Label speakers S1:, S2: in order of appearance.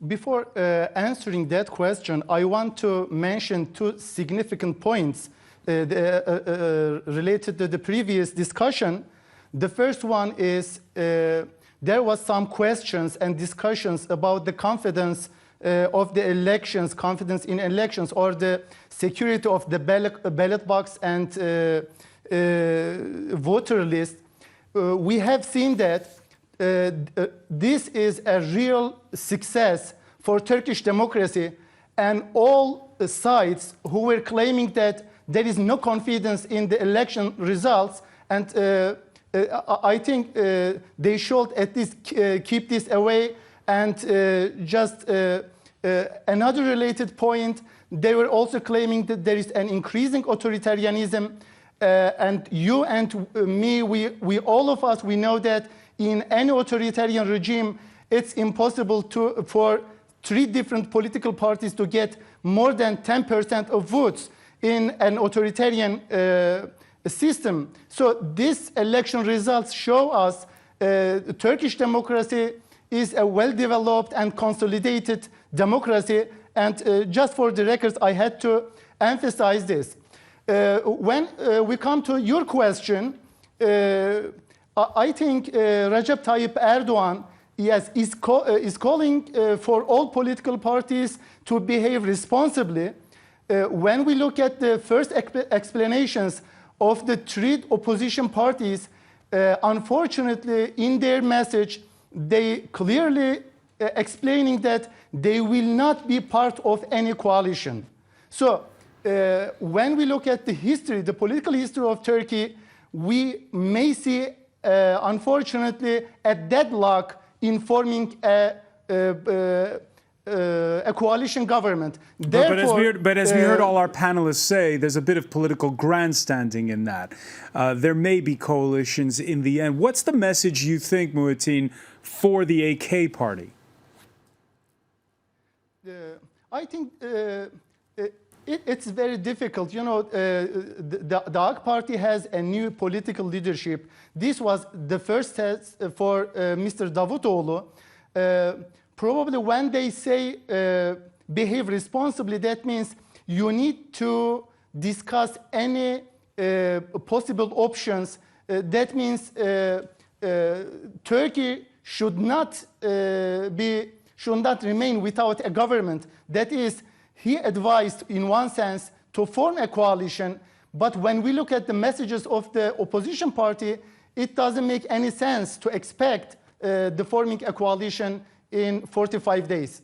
S1: Before answering that question, I want to mention two significant points related to the previous discussion. The first one is there was some questions and discussions about the confidence of the elections, confidence in elections, or the security of the ballot box and voter list. We have seen that this is a real success for Turkish democracy, and all sides who were claiming that there is no confidence in the election results, and I think they should at least keep this away. And just another related point, they were also claiming that there is an increasing authoritarianism, and you and me, we all of us, we know that in any authoritarian regime, it's impossible for three different political parties to get more than 10% of votes in an authoritarian system. So these election results show us Turkish democracy is a well-developed and consolidated democracy. And just for the records, I had to emphasize this. When we come to your question, I think Recep Tayyip Erdoğan, yes, is calling for all political parties to behave responsibly. When we look at the first explanations of the three opposition parties, unfortunately, in their message, they clearly explaining that they will not be part of any coalition. So when we look at the history, the political history of Turkey, we may see, unfortunately, a deadlock in forming a coalition government.
S2: Therefore, but as we heard all our panelists say, there's a bit of political grandstanding in that. There may be coalitions in the end. What's the message you think, Muhittin, for the AK party?
S1: I think it's very difficult. You know, the AK party has a new political leadership. This was the first test for Mr. Davutoğlu. Probably when they say behave responsibly, that means you need to discuss any possible options. That means Turkey should not remain without a government. That is, he advised, in one sense, to form a coalition. But when we look at the messages of the opposition party, it doesn't make any sense to expect the forming a coalition in 45 days.